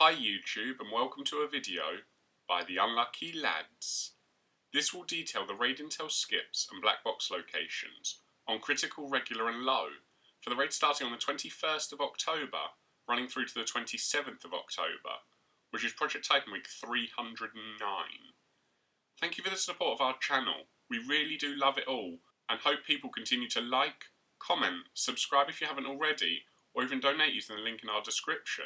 Hi YouTube and welcome to a video by the Unlucky Lads. This will detail the raid intel skips and black box locations on critical, regular and low for the raid starting on the 21st of October running through to the 27th of October, which is Project Titan Week 309. Thank you for the support of our channel, we really do love it all and hope people continue to like, comment, subscribe if you haven't already, or even donate using the link in our description.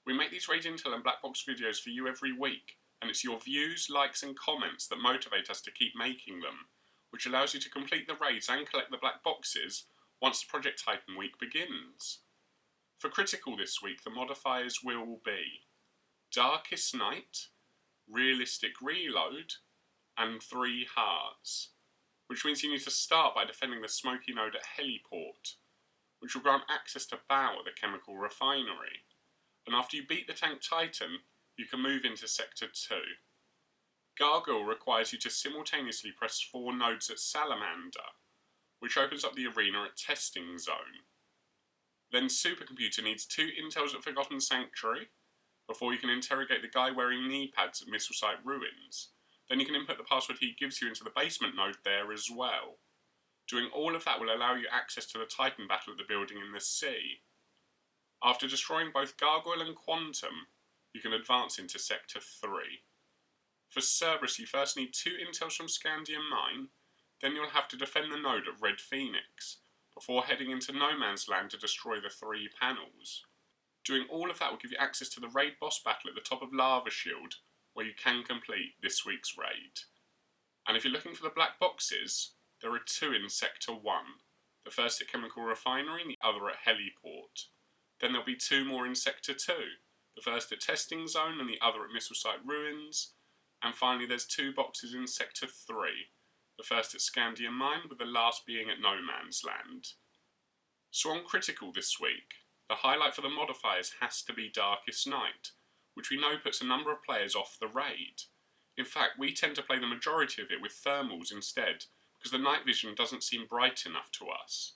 We make these raid intel and black box videos for you every week, and it's your views, likes and comments that motivate us to keep making them, which allows you to complete the raids and collect the black boxes once the Project Titan week begins. For critical this week, the modifiers will be Darkest Night, Realistic Reload, and 3 Hearts, which means you need to start by defending the smoky node at Heliport, which will grant access to Baal at the chemical refinery. And after you beat the tank Titan, you can move into Sector 2. Gargoyle requires you to simultaneously press 4 nodes at Salamander, which opens up the arena at Testing Zone. Then Supercomputer needs 2 intels at Forgotten Sanctuary, before you can interrogate the guy wearing knee pads at Missile Site Ruins. Then you can input the password he gives you into the basement node there as well. Doing all of that will allow you access to the Titan battle at the building in the sea. After destroying both Gargoyle and Quantum, you can advance into Sector 3. For Cerberus, you first need 2 intels from Scandium Mine, then you'll have to defend the node at Red Phoenix, before heading into No Man's Land to destroy the 3 panels. Doing all of that will give you access to the raid boss battle at the top of Lava Shield, where you can complete this week's raid. And if you're looking for the black boxes, there are 2 in Sector 1, the first at Chemical Refinery and the other at Heliport. Then there'll be 2 more in Sector 2, the first at Testing Zone and the other at Missile Site Ruins. And finally there's 2 boxes in Sector 3, the first at Scandium Mine with the last being at No Man's Land. So on Critical this week, the highlight for the modifiers has to be Darkest Night, which we know puts a number of players off the raid. In fact, we tend to play the majority of it with thermals instead, because the night vision doesn't seem bright enough to us.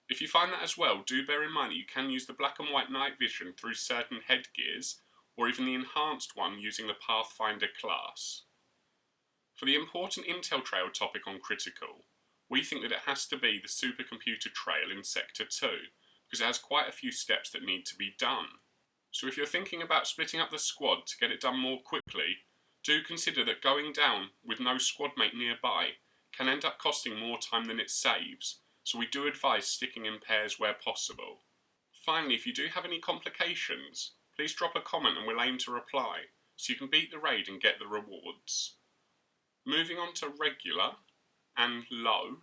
If you find that as well, do bear in mind that you can use the black and white night vision through certain headgears, or even the enhanced one using the Pathfinder class. For the important intel trail topic on Critical, we think that it has to be the supercomputer trail in Sector 2, because it has quite a few steps that need to be done. So if you're thinking about splitting up the squad to get it done more quickly, do consider that going down with no squad mate nearby can end up costing more time than it saves, so we do advise sticking in pairs where possible. Finally, if you do have any complications, please drop a comment and we'll aim to reply, so you can beat the raid and get the rewards. Moving on to regular and low,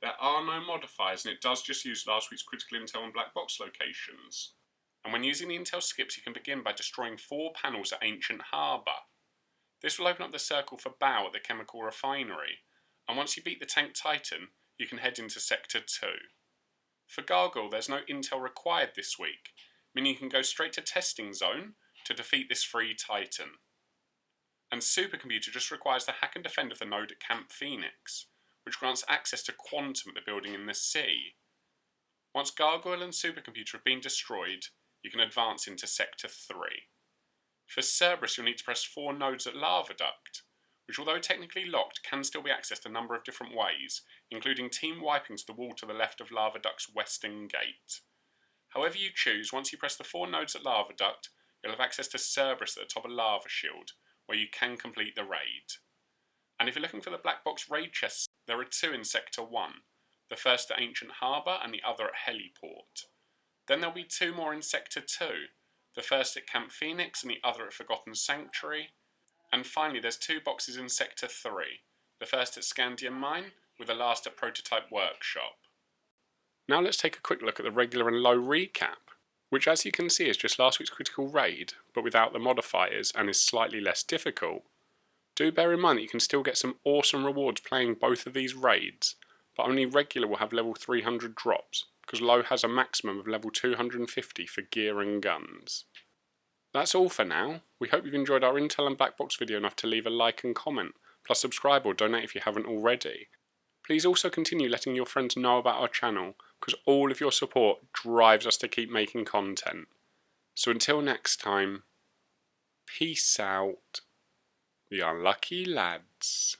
there are no modifiers and it does just use last week's critical intel and black box locations. And when using the intel skips, you can begin by destroying 4 panels at Ancient Harbour. This will open up the circle for Baal at the chemical refinery, and once you beat the tank Titan, you can head into Sector 2. For Gargoyle, there's no intel required this week, meaning you can go straight to Testing Zone to defeat this free Titan. And Supercomputer just requires the hack and defend of the node at Camp Phoenix, which grants access to Quantum at the building in the sea. Once Gargoyle and Supercomputer have been destroyed, you can advance into Sector 3. For Cerberus, you'll need to press 4 nodes at Lava Duct, which although technically locked can still be accessed a number of different ways, including team wiping to the wall to the left of Lava Duct's western gate. However you choose, once you press the 4 nodes at Lava Duct, you'll have access to Cerberus at the top of Lava Shield, where you can complete the raid. And if you're looking for the black box raid chests, there are 2 in Sector 1, the first at Ancient Harbour and the other at Heliport. Then there'll be 2 more in Sector 2, the first at Camp Phoenix and the other at Forgotten Sanctuary. And finally there's 2 boxes in Sector 3, the first at Scandium Mine with the last at Prototype Workshop. Now let's take a quick look at the regular and low recap, which as you can see is just last week's critical raid, but without the modifiers and is slightly less difficult. Do bear in mind that you can still get some awesome rewards playing both of these raids, but only regular will have level 300 drops, because low has a maximum of level 250 for gear and guns. That's all for now. We hope you've enjoyed our Intel and Black Box video enough to leave a like and comment, plus subscribe or donate if you haven't already. Please also continue letting your friends know about our channel, because all of your support drives us to keep making content. So until next time, Peace out, the unlucky lads.